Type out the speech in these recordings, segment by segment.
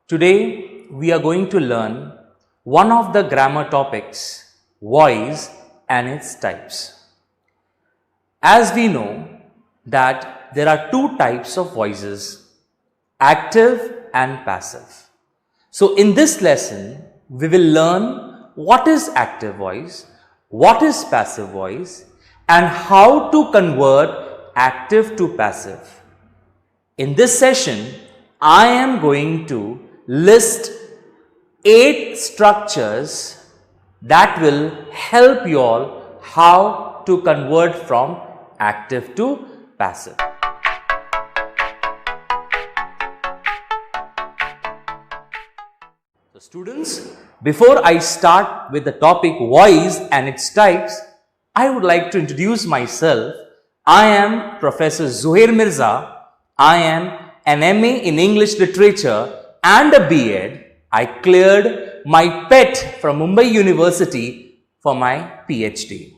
Today we are going to learn one of the grammar topics, voice and its types. As we know that there are two types of voices, active and passive. So in this lesson, we will learn what is active voice, what is passive voice, and how to convert active to passive. In this session, I am going to list 8 structures that will help you all how to convert from active to passive. So students, before I start with the topic voice and its types, I would like to introduce myself. I am Professor Zuhair Mirza. I am an MA in English Literature and a B.Ed. I cleared my PET from Mumbai University for my PhD.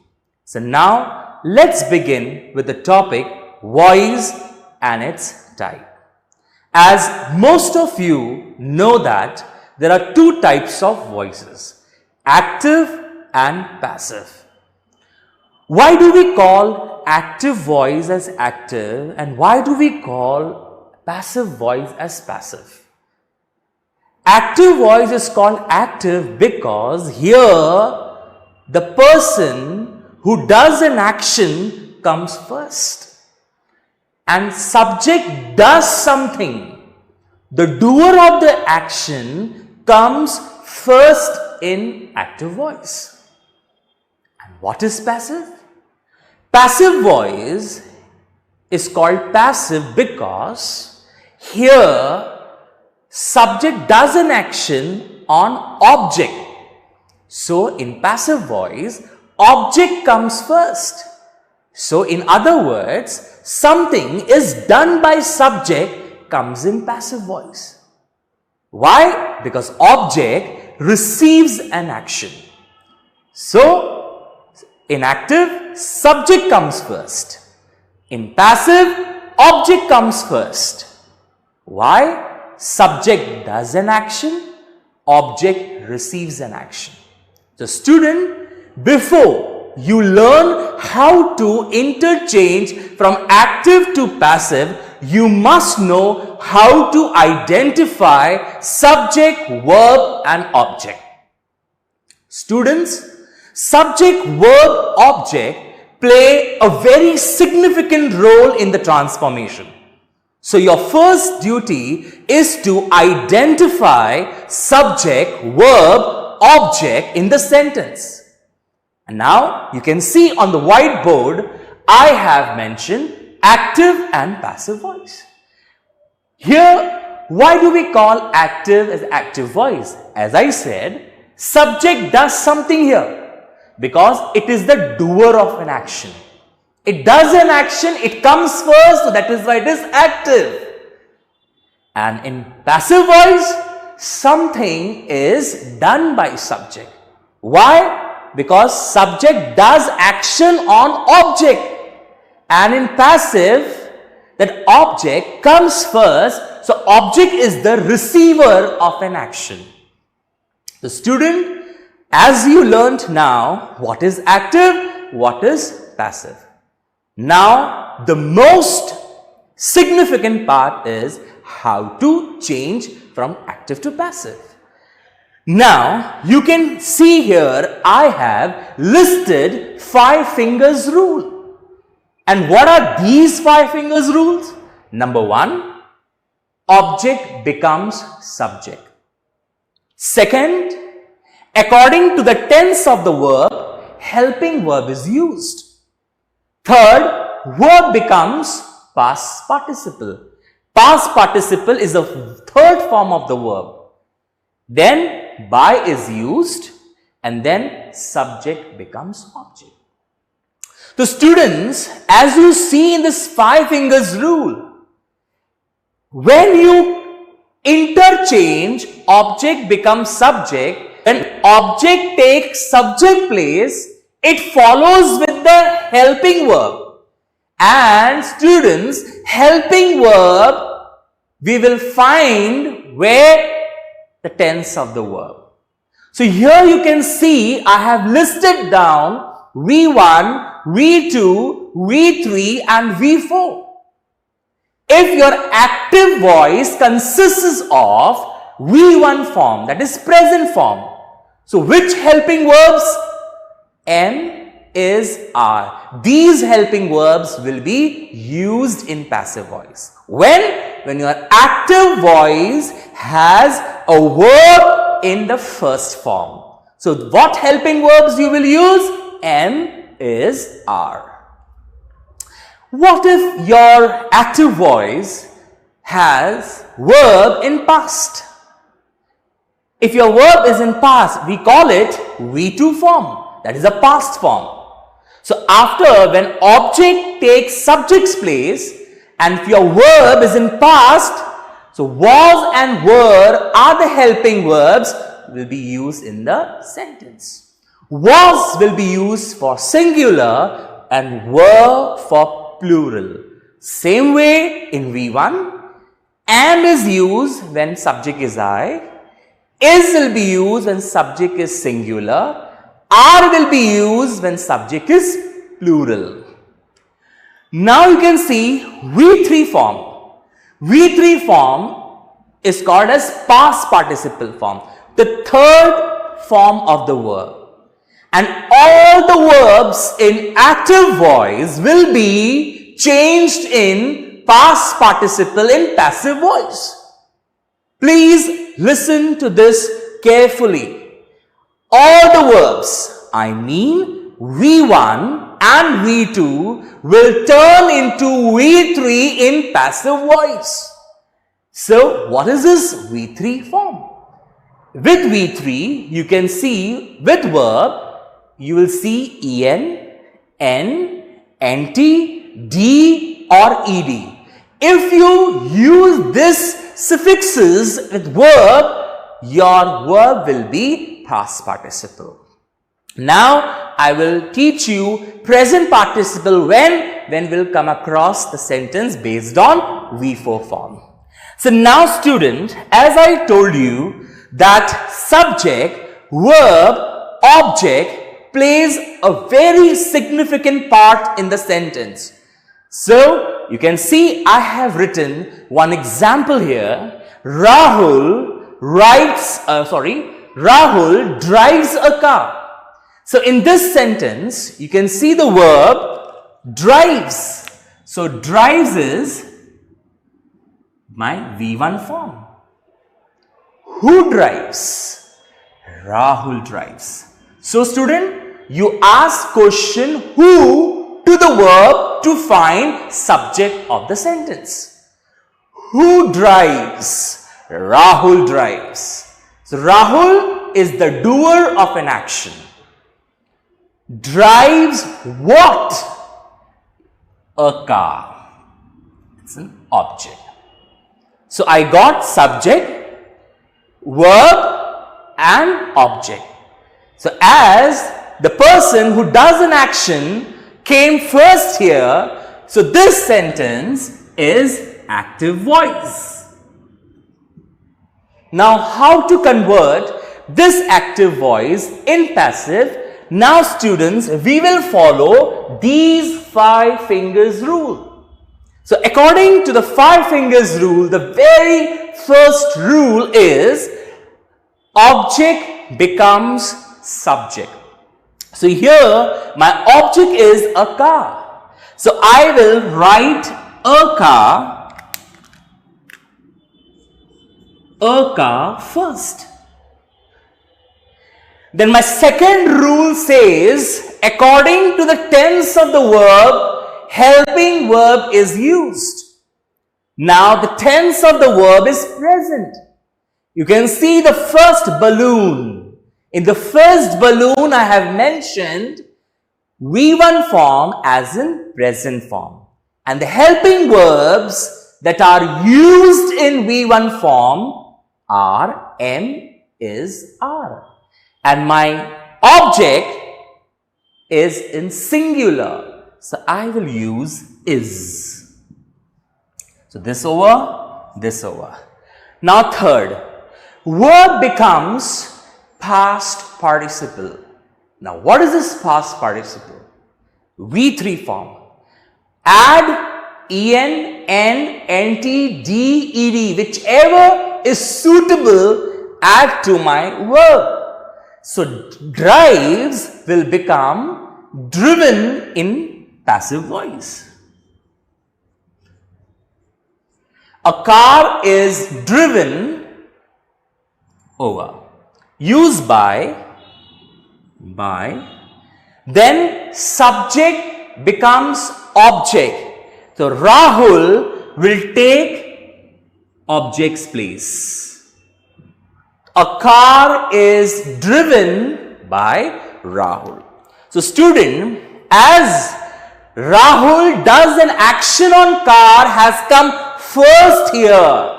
So now let's begin with the topic voice and its type. As most of you know that there are two types of voices, active and passive. Why do we call active voice as active and why do we call passive voice as passive? Active voice is called active because here the person who does an action comes first and subject does something. The doer of the action comes first in active voice. And what is passive? Passive voice is called passive because here subject does an action on object. So in passive voice, object comes first. So in other words, something is done by subject comes in passive voice. Why? Because object receives an action. So in active, subject comes first. In passive, object comes first. Why? Subject does an action, object receives an action. So student, before you learn how to interchange from active to passive, you must know how to identify subject, verb and object. Students, subject, verb, object play a very significant role in the transformation. So your first duty is to identify subject, verb, object in the sentence. And now you can see on the whiteboard, I have mentioned active and passive voice. Here, why do we call active as active voice? As I said, subject does something here because it is the doer of an action. It does an action, it comes first, so that is why it is active. And in passive voice, something is done by subject. Why? Because subject does action on object. And in passive, that object comes first, so object is the receiver of an action. The student, as you learnt now, what is active, what is passive. Now, the most significant part is how to change from active to passive. Now, you can see here, I have listed 5 fingers rule. And what are these 5 fingers rules? Number 1, object becomes subject. Second, according to the tense of the verb, helping verb is used. Third, verb becomes past participle. Past participle is the third form of the verb. Then by is used and then subject becomes object. So students, as you see in this 5 fingers rule, when you interchange object becomes subject, when object takes subject place, it follows with the helping verb. And students, helping verb we will find where the tense of the verb. So here you can see I have listed down V1, V2, V3 and V4. If your active voice consists of V1 form, that is present form, so which helping verbs? Am is are. These helping verbs will be used in passive voice. When your active voice has a verb in the first form. So what helping verbs you will use? Am is are. What if your active voice has verb in past? If your verb is in past, we call it V2 form. That is a past form. So after, when object takes subject's place and if your verb is in past, so was and were are the helping verbs will be used in the sentence. Was will be used for singular and were for plural. Same way in V1, am is used when subject is I, is will be used when subject is singular, are will be used when subject is plural. Now you can see V3 form. V3 form is called as past participle form, the third form of the verb. And all the verbs in active voice will be changed in past participle in passive voice. Please listen to this carefully. All the verbs, I mean V1 and V2 will turn into V3 in passive voice. So what is this V3 form? With V3, you can see with verb, you will see en, n, nt, d or ed. If you use this suffixes with verb, your verb will be past participle. Now I will teach you present participle when we'll come across the sentence based on V4 form. So now student, as I told you that subject, verb, object plays a very significant part in the sentence. So you can see I have written one example here. Rahul drives a car. So in this sentence, you can see the verb drives. So drives is my V1 form. Who drives? Rahul drives. So student, you ask question who to the verb to find subject of the sentence. Who drives? Rahul drives. So Rahul is the doer of an action. Drives what? A car. It's an object. So I got subject, verb and object. So as the person who does an action came first here, so this sentence is active voice. Now how to convert this active voice in passive? Now students, we will follow these 5 fingers rule. So according to the 5 fingers rule, the very first rule is object becomes subject. So here my object is a car. So I will write a car first. Then my second rule says, according to the tense of the verb, helping verb is used. Now the tense of the verb is present. You can see the first balloon. In the first balloon I have mentioned V1 form as in present form. And the helping verbs that are used in V1 form are am, is, are. And my object is in singular. So I will use is. So this over, this over. Now third, verb becomes past participle. Now, what is this past participle? V3 form. Add en, n, nt, d, ed, whichever is suitable, add to my verb. So, drives will become driven in passive voice. A car is driven over. Used by, then subject becomes object. So, Rahul will take object's place. A car is driven by Rahul. So, student, as Rahul does an action on car has come first here.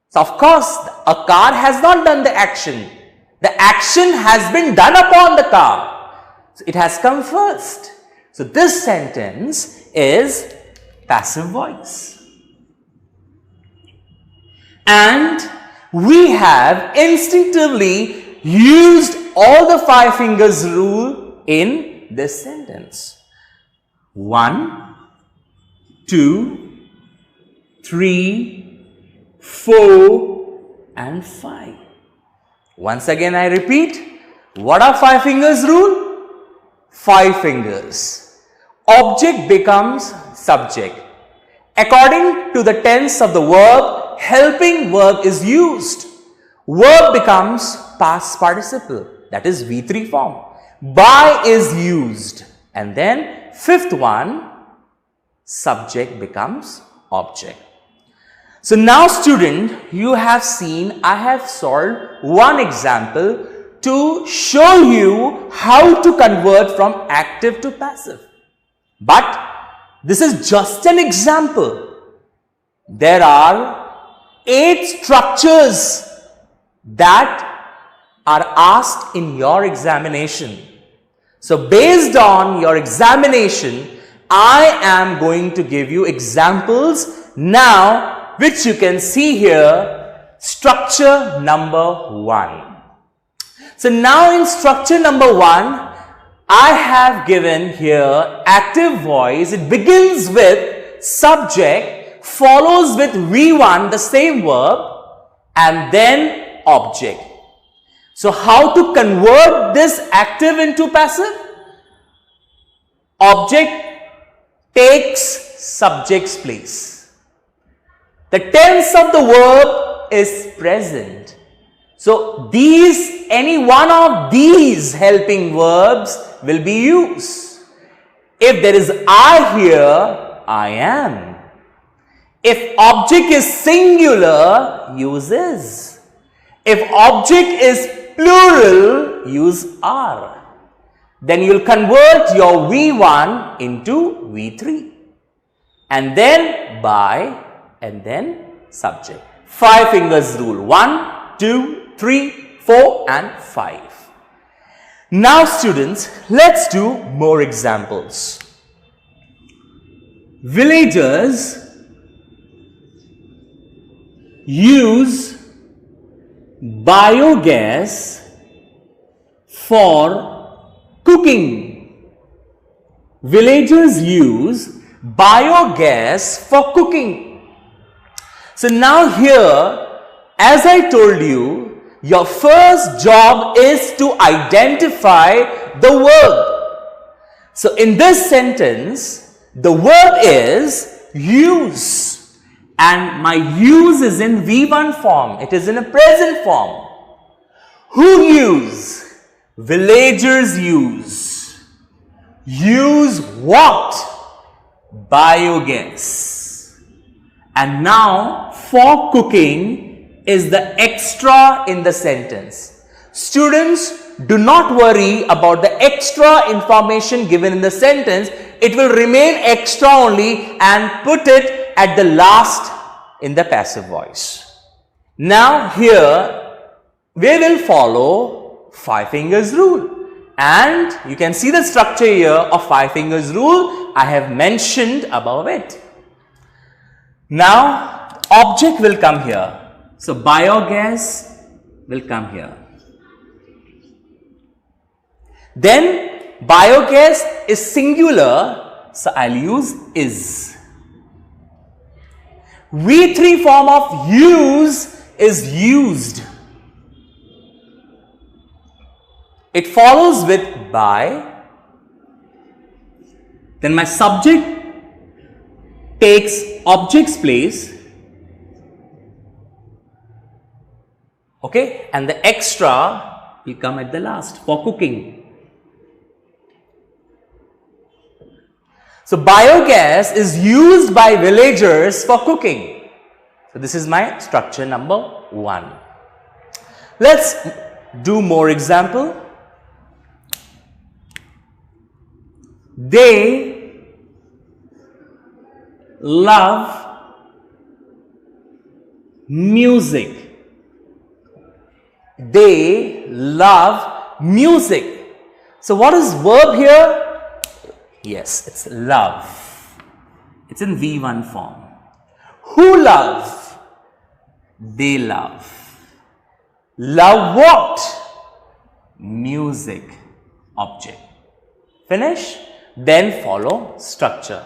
So, of course, a car has not done the action. The action has been done upon the car. So, it has come first. So, this sentence is passive voice. And we have instinctively used all the 5 fingers rule in this sentence. 1, 2, 3, 4 and 5. Once again I repeat, what are 5 fingers rule? 5 fingers. Object becomes subject. According to the tense of the verb, helping verb is used. Verb becomes past participle, that is V3 form. By is used, and then 5th one, subject becomes object. So now student, you have seen I have solved one example to show you how to convert from active to passive. But this is just an example. There are 8 structures that are asked in your examination. So based on your examination, I am going to give you examples now, which you can see here, structure number 1. So now in structure number 1, I have given here active voice. It begins with subject, follows with V1, the same verb, and then object. So how to convert this active into passive? Object takes subject's place. The tense of the verb is present. So any one of these helping verbs will be used. If there is I here, I am. If object is singular, use is. If object is plural, use are. Then you will convert your V1 into V3. And then by, and then subject. 5 fingers rule. 1, 2, 3, 4 and 5. Now students, let's do more examples. Villagers use biogas for cooking. Villagers use biogas for cooking. So now here, as I told you, your first job is to identify the verb. So in this sentence, the verb is use, and my use is in V1 form. It is in a present form. Who use? Villagers use. Use what? Biogas. And now for cooking is the extra in the sentence. Students, do not worry about the extra information given in the sentence. It will remain extra only, and put it at the last in the passive voice. Now here we will follow 5 fingers rule, and you can see the structure here of 5 fingers rule. I have mentioned above it. Now object will come here. So biogas will come here. Then biogas is singular, so I'll use is. V3 form of use is used. It follows with by. Then my subject takes object's place. Okay, and the extra will come at the last for cooking. So biogas is used by villagers for cooking. So this is my structure number 1. Let's do more example. They love music. They love music. So what is verb here? Yes, it's love. It's in V1 form. Who loves? They love. Love what? Music. Object. Finish? Then follow structure.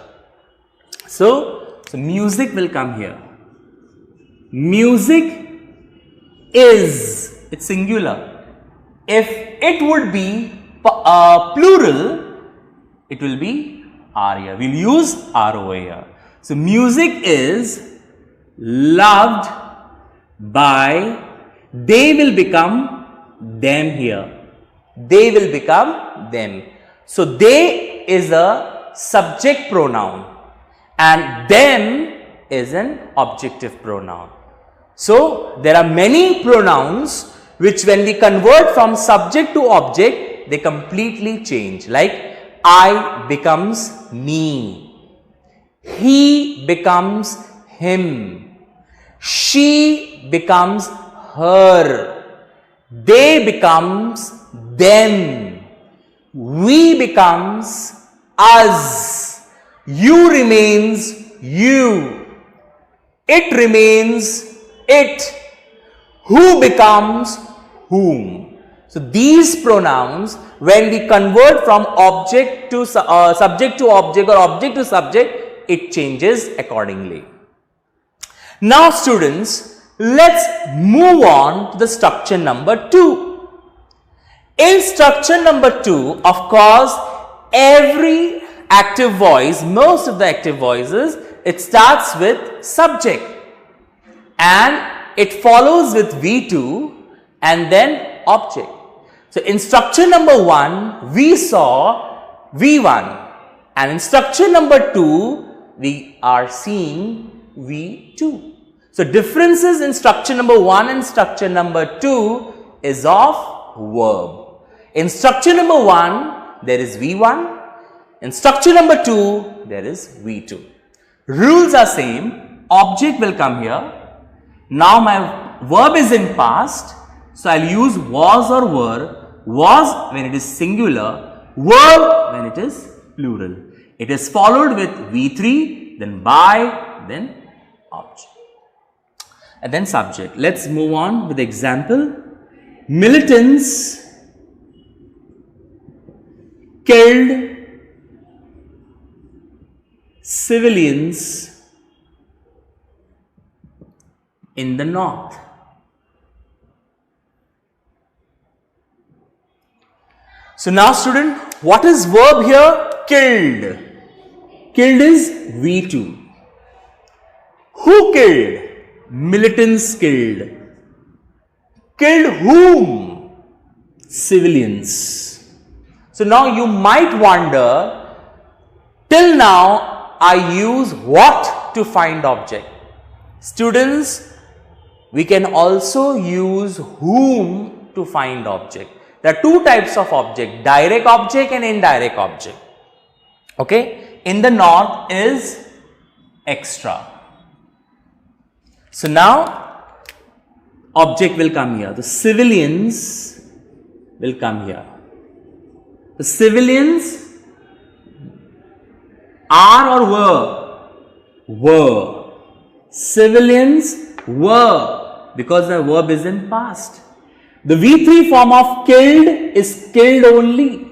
So music will come here. Music is. It's singular. If it would be plural, it will be R here. We'll use R over here. So music is loved by, they will become them here. They will become them. So they is a subject pronoun and them is an objective pronoun. So there are many pronouns which when we convert from subject to object, they completely change. Like I becomes me, he becomes him, she becomes her, they becomes them, we becomes us, you remains you, it remains it, who becomes whom. So these pronouns, when we convert from object to subject to object or object to subject, it changes accordingly. Now students, let's move on to the structure number 2. In structure number 2, of course, every active voice, most of the active voices, it starts with subject and it follows with V2 and then object. So in structure number 1, we saw V1 and in structure number 2, we are seeing V2. So differences in structure number 1 and structure number 2 is of verb. In structure number 1, there is V1. In structure number 2, there is V2. Rules are same. Object will come here. Now my verb is in past. So I'll use was or were. Was when it is singular, were when it is plural. It is followed with V3, then by, then object. And then subject. Let's move on with the example. Militants killed civilians in the north. So now student, what is verb here? Killed. Killed is V2. Who killed? Militants killed. Killed whom? Civilians. So now you might wonder, till now I use what to find object. Students, we can also use whom to find object. There are two types of object, direct object and indirect object. Okay, in the north is extra. So now object will come here. The civilians will come here. The civilians are or were? Were. Civilians were. because the verb is in past. The V3 form of killed is killed only.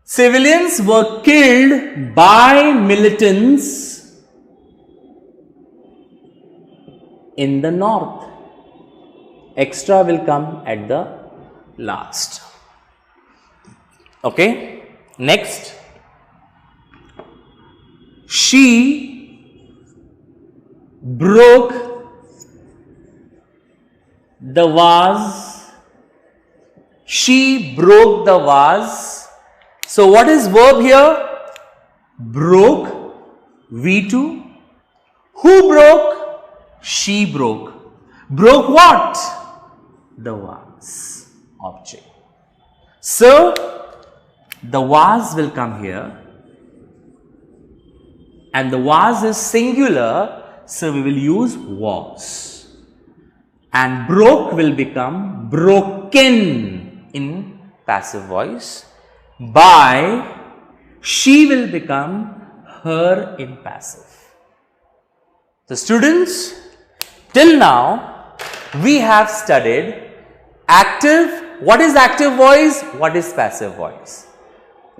Civilians were killed by militants in the north. Extra will come at the last. Okay, next. She broke the vase. She broke the vase. So what is verb here? Broke, V2. Who broke? She broke. Broke what? The vase object. So the vase will come here. And the vase is singular, so we will use was. And broke will become broken in passive voice. By, she will become her in passive. So students, till now we have studied active. What is active voice? What is passive voice?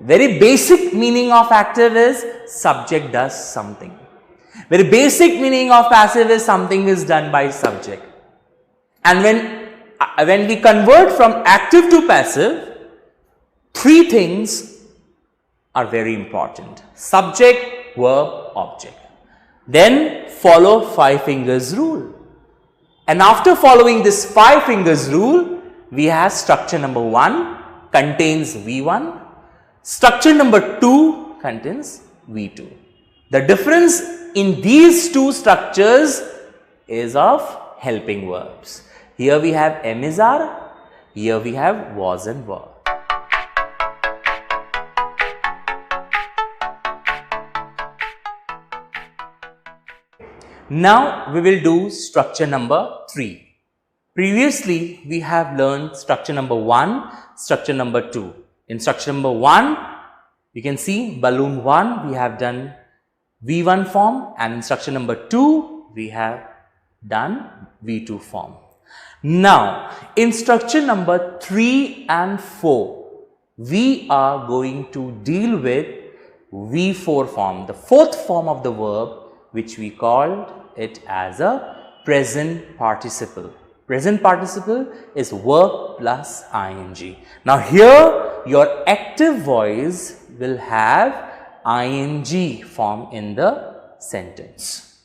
Very basic meaning of active is subject does something. Very basic meaning of passive is something is done by subject. And when we convert from active to passive, three things are very important. Subject, verb, object. Then follow 5 fingers rule. And after following this 5 fingers rule, we have structure number 1 contains V1. Structure number 2 contains V2. The difference in these two structures is of helping verbs. Here we have am is are, here we have was and were. Now we will do structure number 3. Previously we have learned structure number 1, structure number 2. In structure number 1, you can see balloon 1 we have done V1 form, and in structure number 2 we have done V2 form. Now in structure number 3 and 4 we are going to deal with V4 form, the fourth form of the verb, which we called it as a present participle. Present participle is verb plus ing. Now here your active voice will have ing form in the sentence.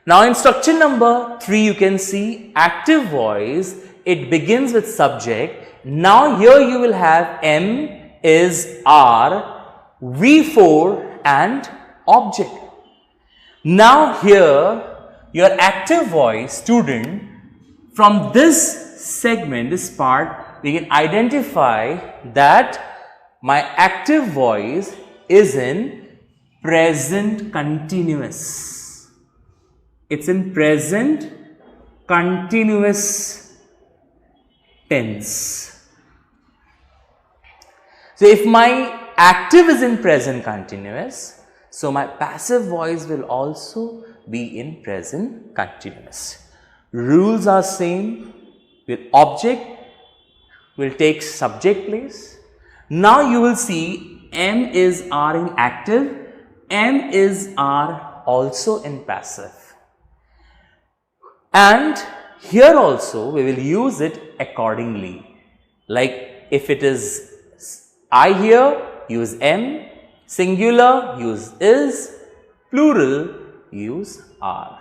Now in structure number 3 you can see active voice, it begins with subject. Now here you will have am, is, are, V4 and object. Now here your active voice student, from this segment, this part, we can identify that my active voice is in present continuous. It's in present continuous tense. So if my active is in present continuous, so my passive voice will also be in present continuous. Rules are same. With object will take subject place. Now you will see am, is, are in active, am, is, are also in passive. And here also we will use it accordingly. Like if it is I here, use am, singular, use is, plural, use are.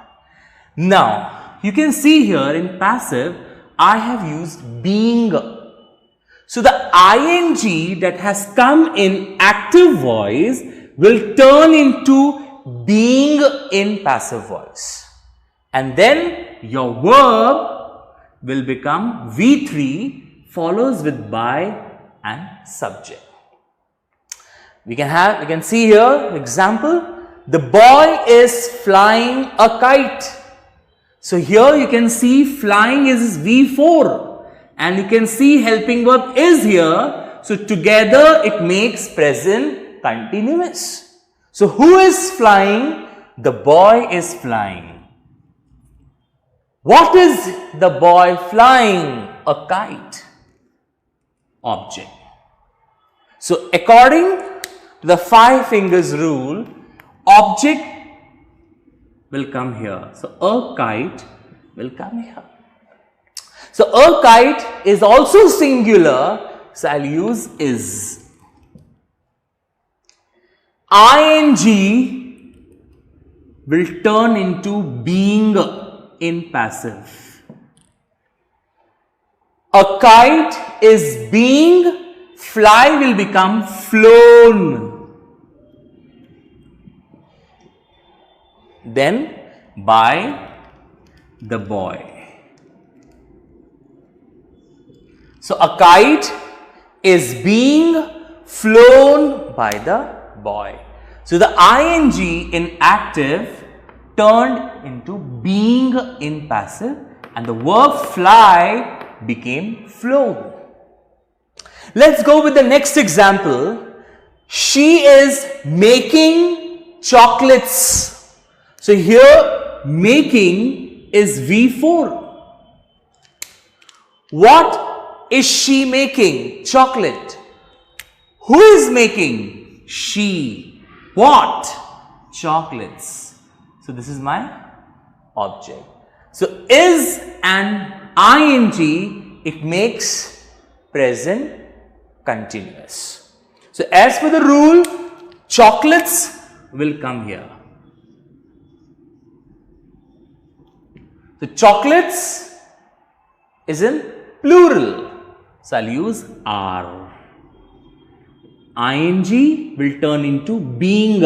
Now you can see here in passive I have used being. So the ing that has come in active voice will turn into being in passive voice. And then your verb will become V3 follows with by and subject. We can see here example, the boy is flying a kite. So here you can see flying is V4 and you can see helping verb is here. So together it makes present continuous. So who is flying? The boy is flying. What is the boy flying? A kite. Object. So according to the 5 fingers rule, object will come here. So a kite will come here. So a kite is also singular, so I'll use is. ing will turn into being in passive. A kite is being, fly will become flown. Then by the boy. So a kite is being flown by the boy. So the ing in active turned into being in passive and the verb fly became flown. Let's go with the next example. She is making chocolates. So here making is V4. What is she making? Chocolate. Who is making? She. What? Chocolates. So this is my object. So is and ing, it makes present continuous. So as per the rule, chocolates will come here. So chocolates is in plural. So I'll use are. ing will turn into being.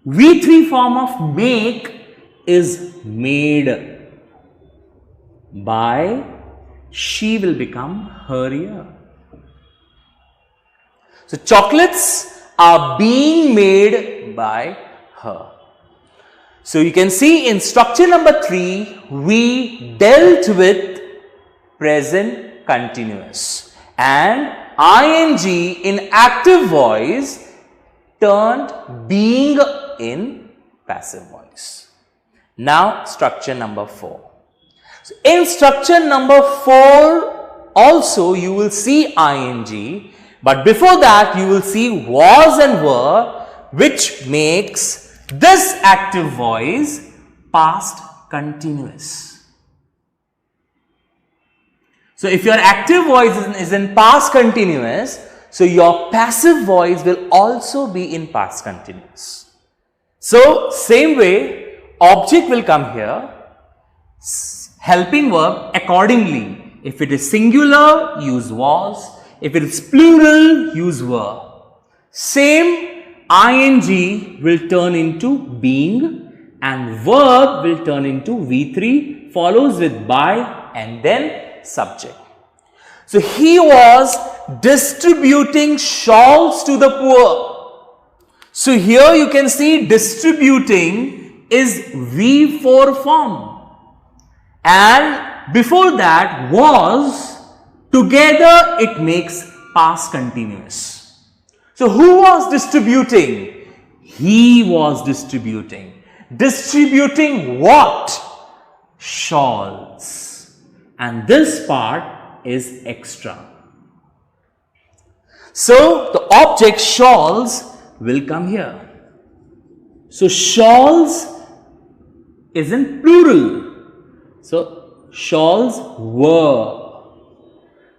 V3 form of make is made. By she will become her here. So chocolates are being made by her. So you can see in structure number 3, we dealt with present continuous and ing in active voice turned being in passive voice. Now structure number 4. So in structure number 4 also you will see ing, but before that you will see was and were, which makes this active voice past continuous. So if your active voice is in past continuous, so your passive voice will also be in past continuous. So same way, object will come here, helping verb accordingly. If it is singular, use was. If it is plural, use were. Same ing will turn into being and verb will turn into V3, follows with by and then subject. So he was distributing shawls to the poor. So here you can see distributing is V4 form. And before that was, together it makes past continuous. So who was distributing? He was distributing. Distributing what? Shawls. And this part is extra. So the object shawls will come here. So shawls is in plural. So shawls were.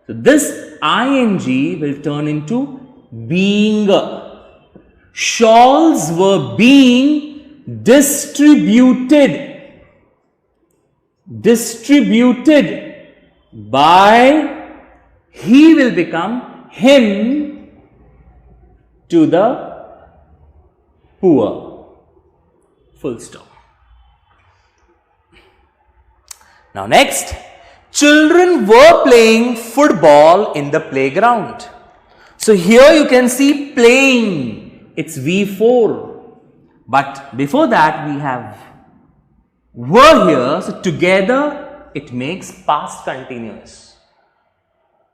So this ing will turn into being. Shawls were being distributed. Distributed by, he will become him to the poor. Full stop. Now next, children were playing football in the playground. So here you can see playing, it's V4. But before that we have were here, so together it makes past continuous.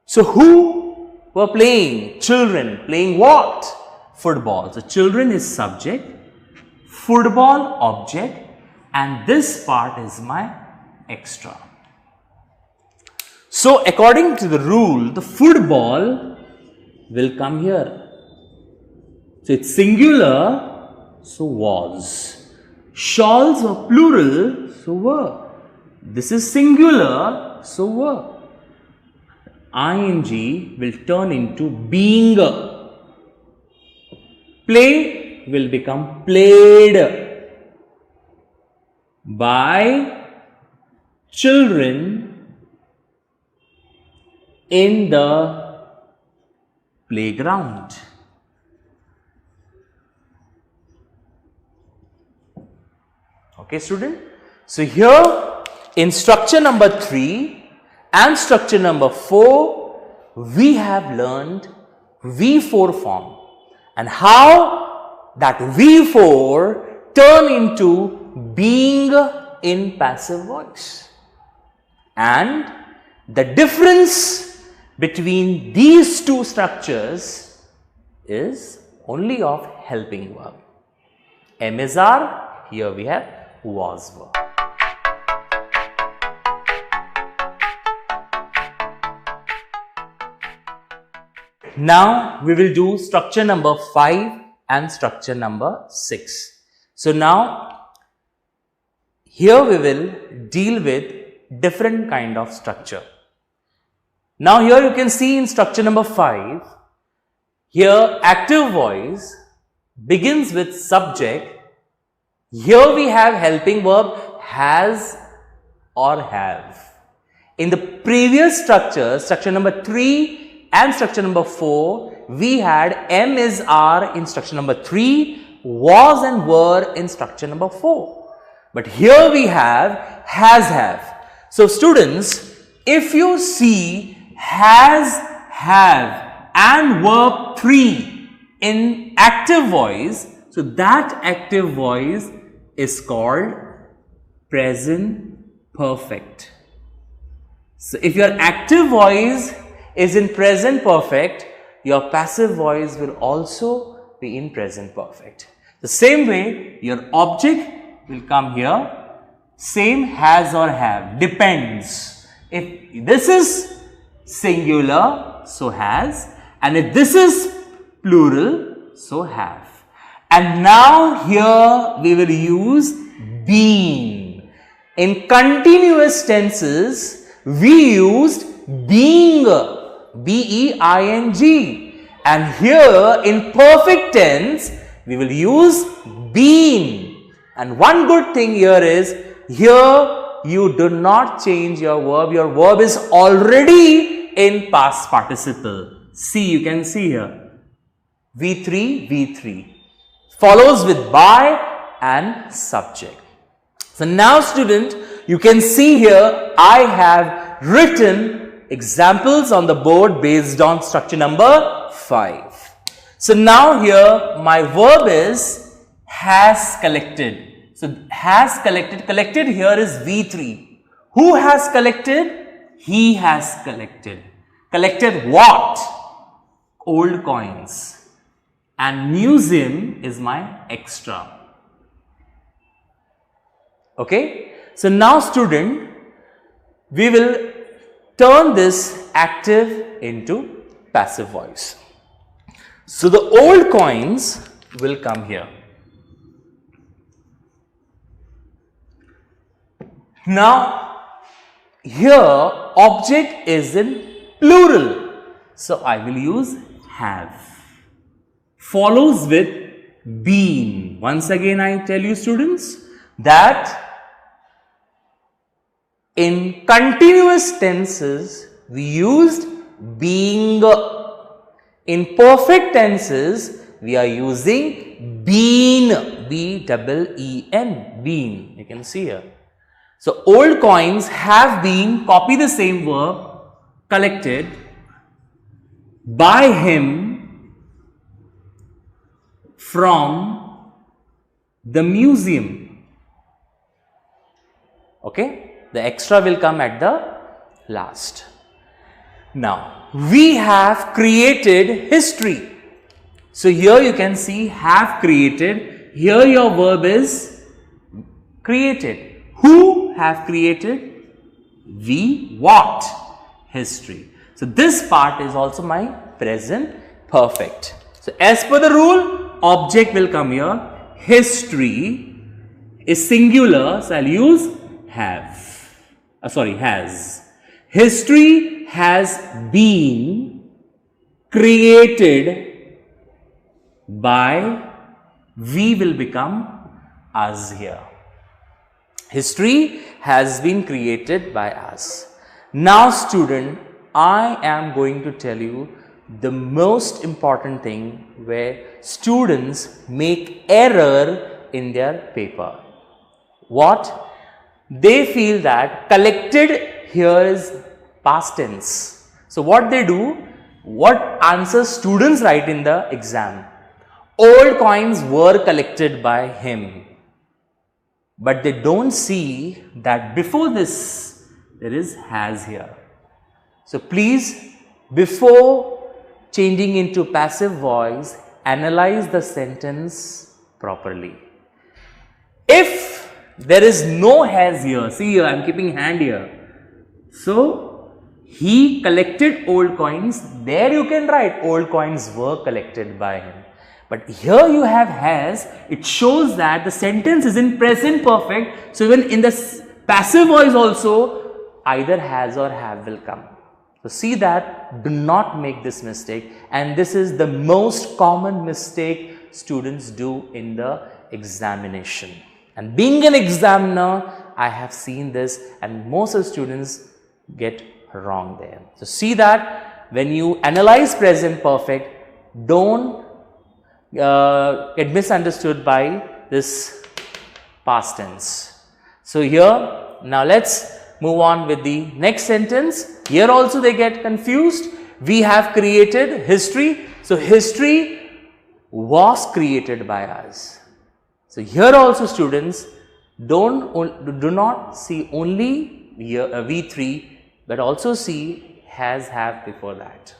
So who were playing? Children. Playing what? Football. So children is subject, football object, and this part is my extra. So according to the rule, the football will come here. So it's singular, so was. Shawls were plural, so were. This is singular, so were. ing will turn into being. Play will become played by children in the playground. Okay, student. So here in structure number 3 and structure number 4, we have learned V4 form and how that V4 turn into being in passive voice. And the difference between these two structures is only of helping verb. M is R, here we have was verb. Now we will do structure number 5 and structure number 6. So now here we will deal with different kind of structure. Now here you can see in structure number 5, here active voice begins with subject. Here we have helping verb has or have. In the previous structure, structure number 3 and structure number 4, we had M is R in structure number 3, was and were in structure number 4. But here we have has, have. So students, if you see has, have and verb 3 in active voice, so that active voice is called present perfect. So if your active voice is in present perfect, your passive voice will also be in present perfect. The same way your object will come here, same has or have, depends. If this is singular, so has, and if this is plural, so have. And now here we will use been. In continuous tenses, we used being, B-E-I-N-G. And here in perfect tense, we will use been. And one good thing here is, here you do not change your verb is already in past participle. See, you can see here, V3, V3. Follows with by and subject. So now student, you can see here I have written examples on the board based on structure number 5. So now here my verb is has collected. So has collected, collected here is V3. Who has collected? He has collected. Collected what? Old coins. And museum is my extra. Okay. So now student, we will turn this active into passive voice. So the old coins will come here. Now here object is in plural. So I will use have. Follows with been. Once again I tell you students that in continuous tenses we used being. In perfect tenses we are using been, B-E-E-N, been. You can see here. So old coins have been, copy the same verb, collected by him from the museum. Okay, the extra will come at the last. Now we have created history. So here you can see have created. Here your verb is Created. Who have created? We what? History. So this part is also my present perfect. So as per the rule, object will come here. History is singular, so I'll use have. Has. History has been created by, we will become us here. History has been created by us. Now student, I am going to tell you the most important thing where students make error in their paper. What? They feel that collected here is past tense. So what they do, what answers students write in the exam? Old coins were collected by him. But they don't see that before this there is has here. So please, before changing into passive voice, analyze the sentence properly. If there is no has here, see here I am keeping hand here. So he collected old coins, there you can write old coins were collected by him. But here you have has, it shows that the sentence is in present perfect. So even in the passive voice also either has or have will come. So see that, do not make this mistake, and this is the most common mistake students do in the examination. And being an examiner, I have seen this and most of the students get wrong there. So see that when you analyze present perfect, don't get misunderstood by this past tense. So here, now let's move on with the next sentence. Here also they get confused. We have created history. So history was created by us. So here also students do not see only here, V3, but also see has, have before that.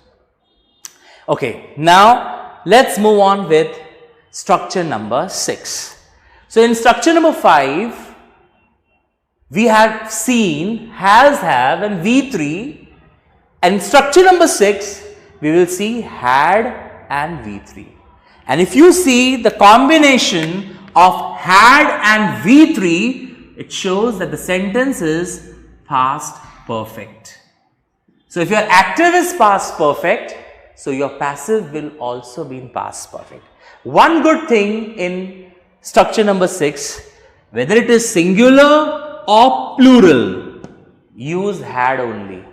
Okay, now let's move on with structure number 6. So in structure number 5, we have seen has, have and V3, and structure number 6, we will see had and V3. And if you see the combination of had and V3, it shows that the sentence is past perfect. So if your active is past perfect, so your passive will also be in past perfect. One good thing in structure number 6, whether it is singular or plural, use had only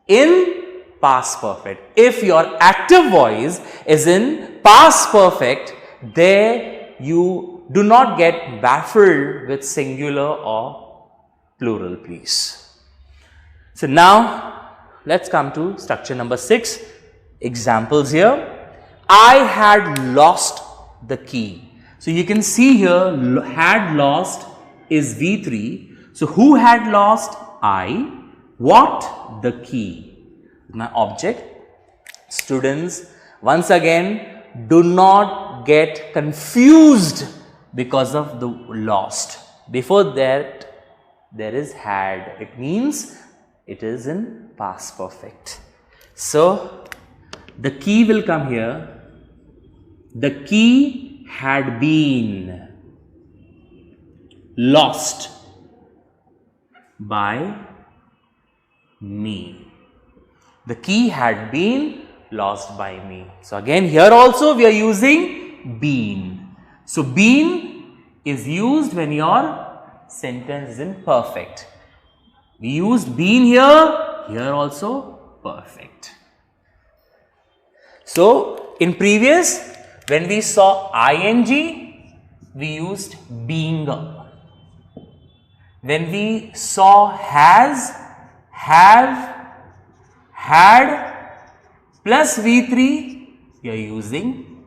in past perfect. If your active voice is in past perfect, there you do not get baffled with singular or plural, please. So now let's come to structure number 6. Examples here. I had lost the key. So you can see here had lost is V3. So who had lost? I. What? The key. My object. Students, once again, do not get confused because of the lost. Before that there is had. It means it is in past perfect. So the key will come here. The key had been lost by me. The key had been lost by me. So again here also we are using been. So been is used when your sentence is in perfect. We used been here also perfect. So in previous, when we saw ing, we used being. When we saw has, have, had plus V3, we are using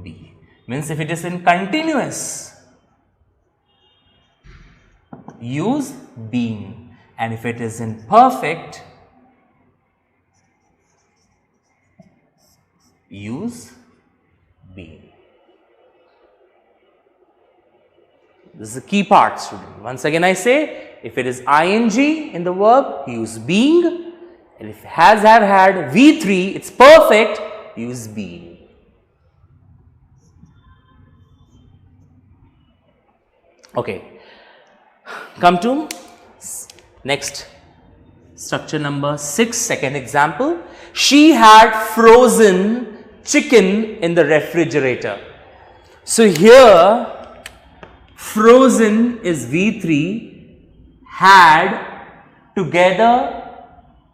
be. Means if it is in continuous, use being, and if it is in perfect, use being. This is the key part, student. Once again I say, if it is ing in the verb, use being. And if it has, have, had, V3, it's perfect, use being. Okay. Come to next structure number 6, second example. She had frozen chicken in the refrigerator. So here frozen is V3, had together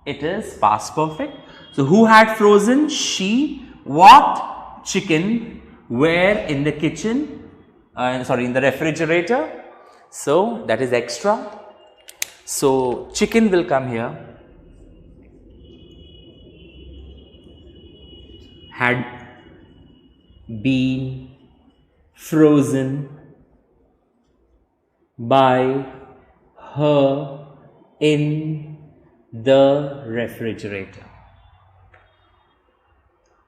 it is past perfect. So who had frozen? She. What? Chicken. Where? In the kitchen. In the refrigerator. So that is extra. So chicken will come here. Had been frozen by her in the refrigerator.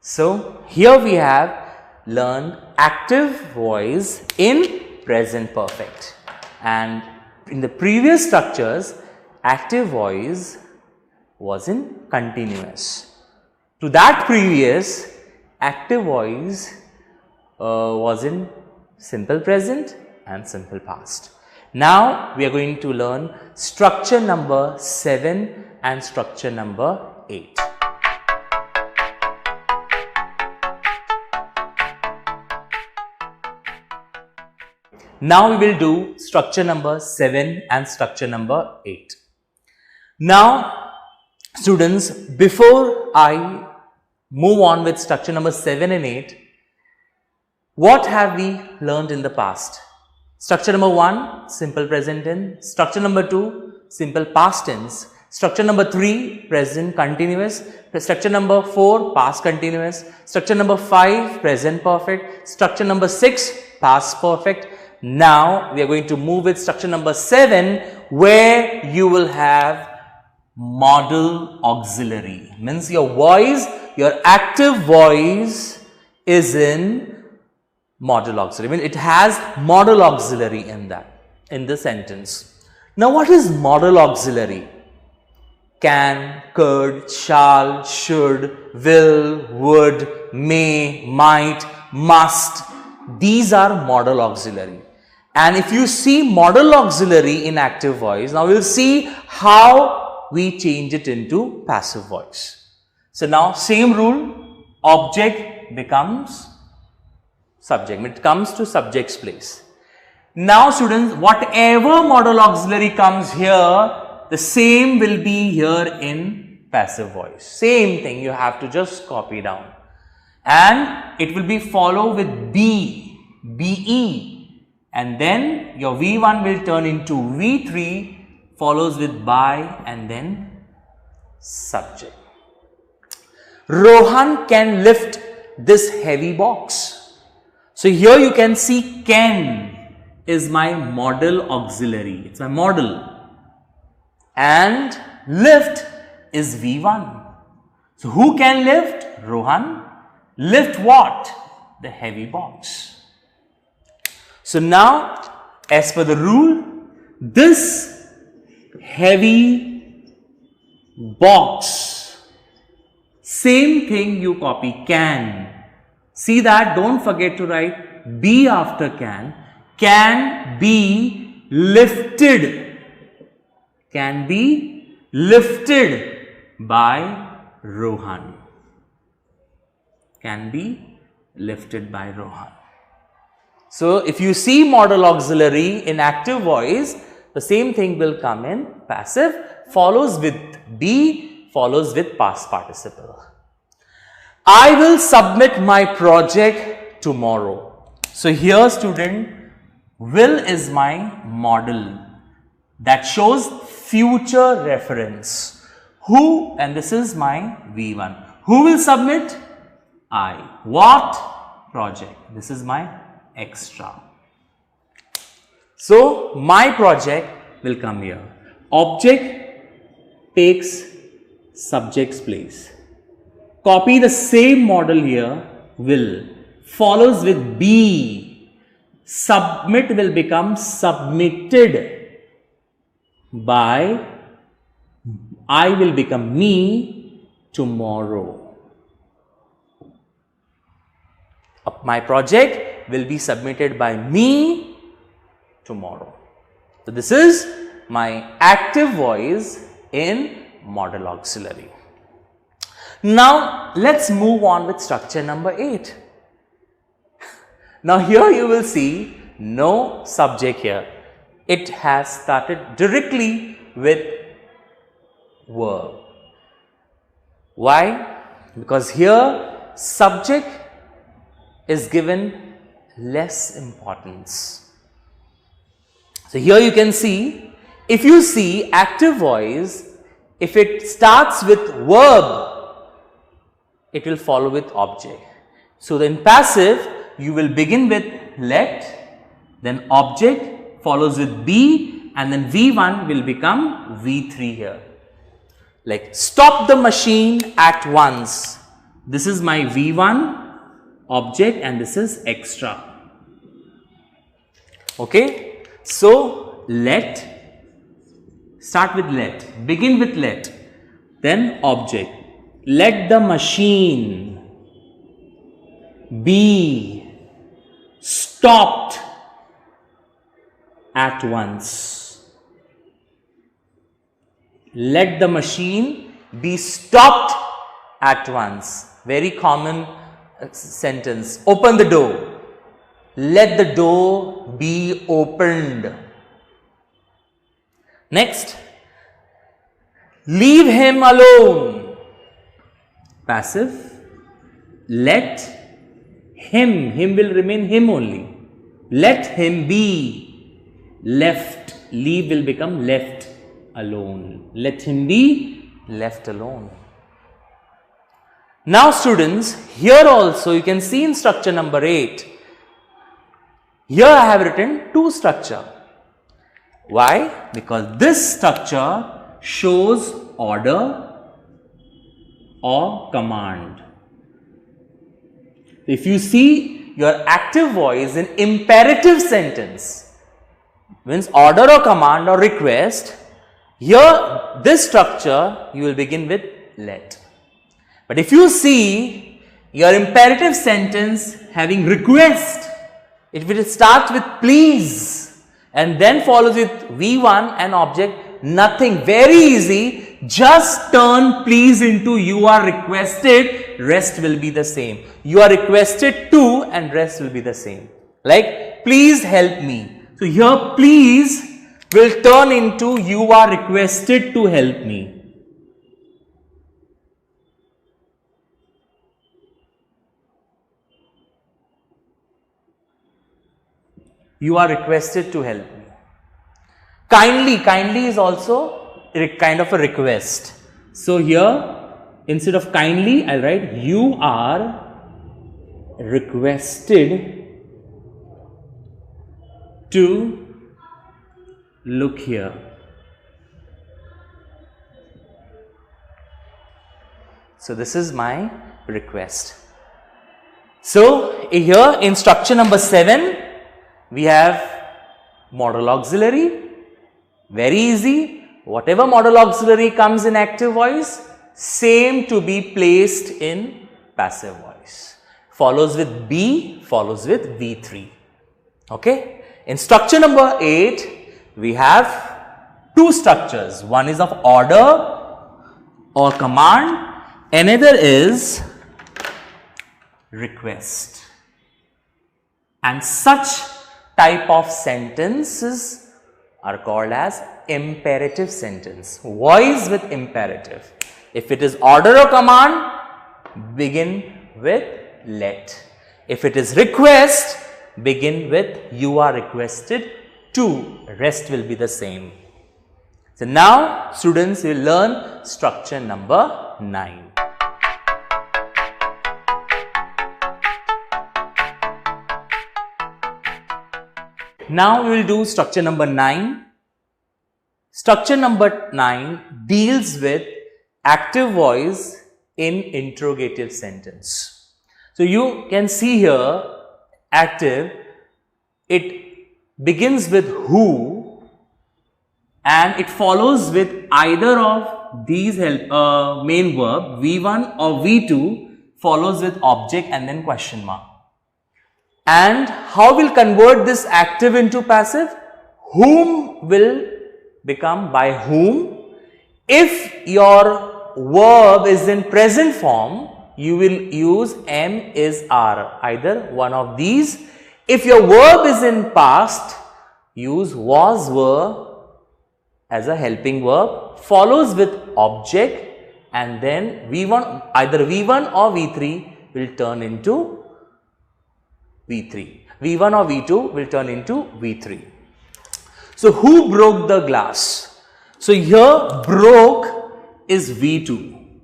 So here we have learned active voice in present perfect, and in the previous structures active voice was in continuous. To that previous, active voice was in simple present and simple past. Now we are going to learn structure number 7 and structure number 8. Now we will do structure number 7 and structure number 8. Now students, before I move on with structure number 7 and 8, what have we learned in the past? Structure number 1, simple present tense. Structure number 2, simple past tense. Structure number 3, present continuous. Structure number 4, past continuous. Structure number 5, present perfect. Structure number 6, past perfect. Now we are going to move with structure number 7, where you will have modal auxiliary. Means your voice, your active voice is in modal auxiliary. I mean, it has modal auxiliary in the sentence. Now what is modal auxiliary? Can, could, shall, should, will, would, may, might, must. These are modal auxiliary. And if you see modal auxiliary in active voice, now we will see how we change it into passive voice. So now same rule, object becomes subject. It comes to subject's place. Now students, whatever modal auxiliary comes here, the same will be here in passive voice. Same thing, you have to just copy down. And it will be followed with be, be. And then your V1 will turn into V3, follows with by and then subject. Rohan can lift this heavy box. So here you can see can is my modal auxiliary. It's my modal. And lift is V1. So who can lift? Rohan. Lift what? The heavy box. So now, as per the rule, this heavy box, same thing you copy can. See that, don't forget to write be after can be lifted, can be lifted by Rohan, can be lifted by Rohan. So if you see modal auxiliary in active voice, the same thing will come in passive, follows with be, follows with past participle. I will submit my project tomorrow. So here student, will is my model that shows future reference. Who, and this is my V1. Who will submit? I. What? Project. This is my extra. So my project will come here. Object takes subject's place. Copy the same model here, will, follows with be. Submit will become submitted by, I will become me tomorrow. My project will be submitted by me tomorrow. So this is my active voice in modal auxiliary. Now let's move on with structure number 8. Now here you will see no subject here. It has started directly with verb. Why? Because here subject is given less importance. So here you can see, if you see active voice, if it starts with verb, it will follow with object. So in passive, you will begin with let, then object follows with be, and then V1 will become V3 here. Like stop the machine at once. This is my V1 object and this is extra. Okay. So let, start with let, begin with let, then object. Let the machine be stopped at once. Let the machine be stopped at once. Very common sentence. Open the door. Let the door be opened. Next, leave him alone. Passive. Let him will remain him only. Let him be left. Leave will become left alone. Let him be left alone. Now students, here also you can see in structure number 8, here I have written two structure. Why? Because this structure shows order or command. If you see your active voice in imperative sentence, means order or command or request, here this structure you will begin with let. But if you see your imperative sentence having request, it will start with please and then follows with V1 and object, nothing, very easy, just turn please into you are requested, rest will be the same. You are requested to and rest will be the same. Like please help me. So here please will turn into you are requested to help me. You are requested to help me. Kindly is also kind of a request. So here instead of kindly I'll write you are requested to look here. So this is my request. So here in structure number 7 we have modal auxiliary. Very easy. Whatever modal auxiliary comes in active voice, same to be placed in passive voice. Follows with B, follows with V3. Okay. In structure number 8, we have two structures. One is of order or command. Another is request. And such type of sentences are called as imperative sentence. Voice with imperative. If it is order or command, begin with let. If it is request, begin with you are requested to. Rest will be the same. So now students will learn structure number 9. Now we will do structure number 9. Structure number 9 deals with active voice in interrogative sentence. So you can see here active it begins with who and it follows with either of these main verb V1 or V2 follows with object and then question mark. And how will convert this active into passive? Whom will become by whom. If your verb is in present form, you will use am is are, either one of these. If your verb is in past, use was were as a helping verb, follows with object, and then V1, either V1 or V3 will turn into V3. V1 or V2 will turn into V3. So, who broke the glass? So, here broke is V2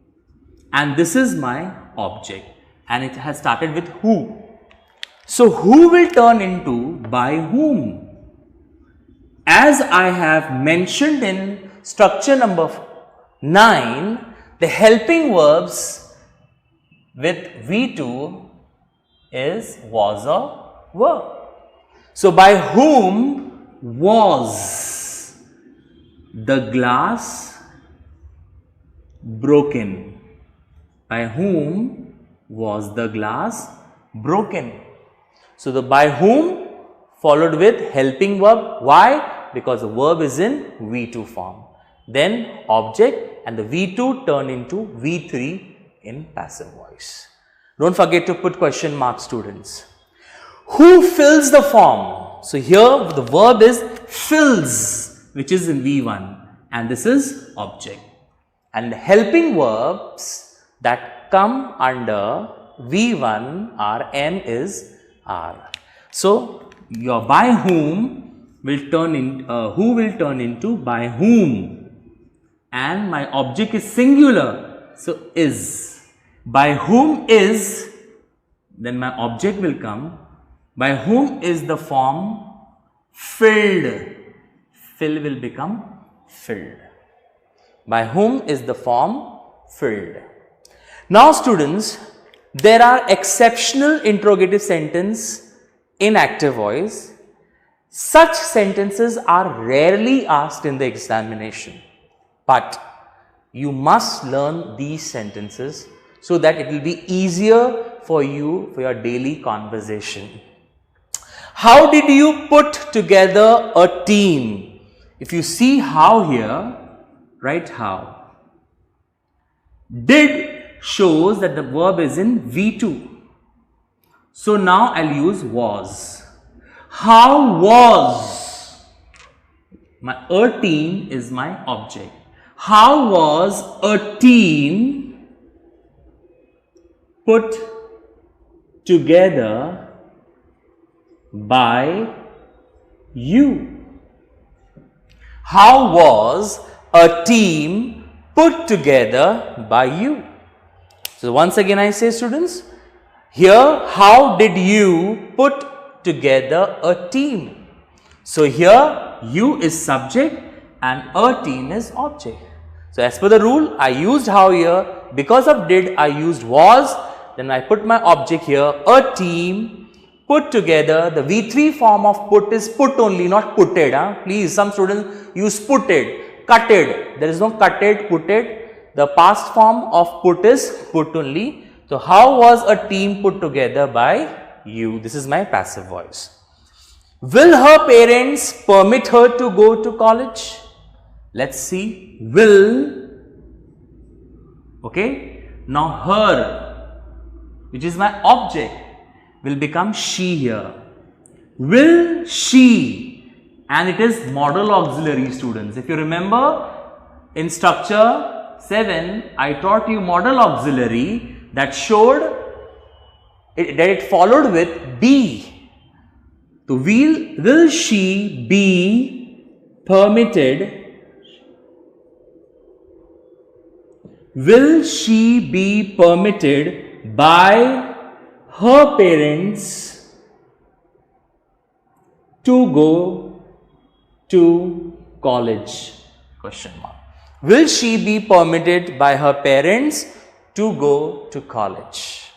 and this is my object and it has started with who. So, who will turn into by whom? As I have mentioned in structure number 9, the helping verbs with V2 is was or were. So, by whom was the glass broken? By whom was the glass broken? So, the by whom followed with helping verb. Why? Because the verb is in V2 form. Then object and the V2 turn into V3 in passive voice. Don't forget to put question mark, students. Who fills the form? So, here the verb is fills, which is in V1 and this is object. And the helping verbs that come under V1 are am is are. So, your by whom will turn in, who will turn into by whom, and my object is singular, so is. By whom is, then my object will come. By whom is the form filled, fill will become filled. By whom is the form filled. Now students, there are exceptional interrogative sentence in active voice. Such sentences are rarely asked in the examination, but you must learn these sentences so that it will be easier for you for your daily conversation. How did you put together a team? If you see how here, write how. Did shows that the verb is in V2. So now I'll use was. How was? A team is my object. How was a team put together by you? How was a team put together by you? So, once again I say, students, here how did you put together a team? So, here you is subject and a team is object. So, as per the rule, I used how here. Because of did, I used was. Then I put my object here, a team put together. The V3 form of put is put only, not putted. Please, some students use putted, cutted. There is no cutted, putted. The past form of put is put only. So, how was a team put together by you? This is my passive voice. Will her parents permit her to go to college? Let's see. Will. Okay. Now, her, which is my object, will become she here. Will she, and it is modal auxiliary, students. If you remember in structure 7, I taught you modal auxiliary that showed that it followed with be. So, will she be permitted? Will she be permitted by her parents to go to college? Question mark. Will she be permitted by her parents to go to college?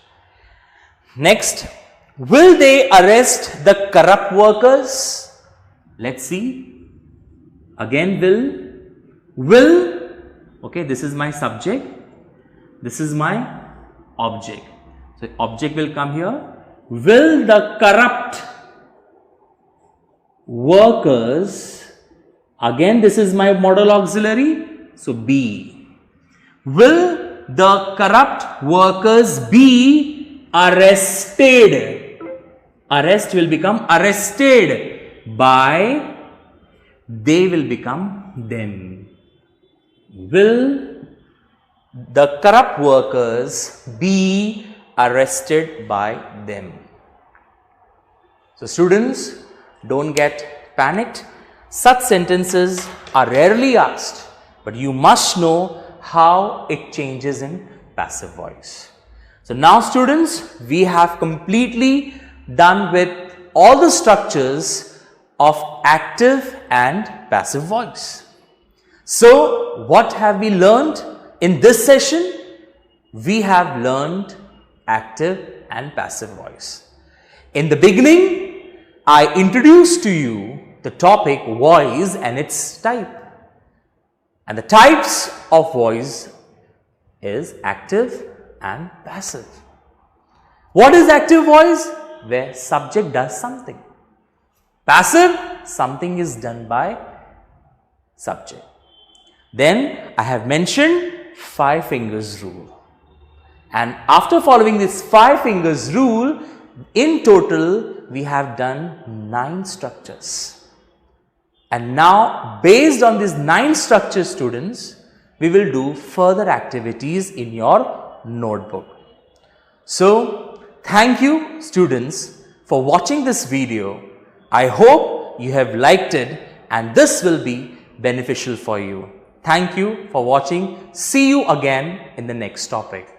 Next, Will they arrest the corrupt workers? Let's see. Again, will, okay, this is my subject, this is my object. So, object will come here. Will the corrupt workers, again this is my modal auxiliary, so be. Will the corrupt workers be arrested? Arrest will become arrested by, they will become them. Will the corrupt workers be arrested by them? So students, don't get panicked. Such sentences are rarely asked, but you must know how it changes in passive voice. So now students, we have completely done with all the structures of active and passive voice. So what have we learned in this session? We have learned active and passive voice. In the beginning, I introduced to you the topic voice and its type. And the types of voice is active and passive. What is active voice? Where subject does something. Passive, something is done by subject. Then I have mentioned 5 fingers rule. And after following this 5 fingers rule, in total we have done 9 structures. And now based on these 9 structures, students, we will do further activities in your notebook. So thank you students for watching this video. I hope you have liked it and this will be beneficial for you. Thank you for watching. See you again in the next topic.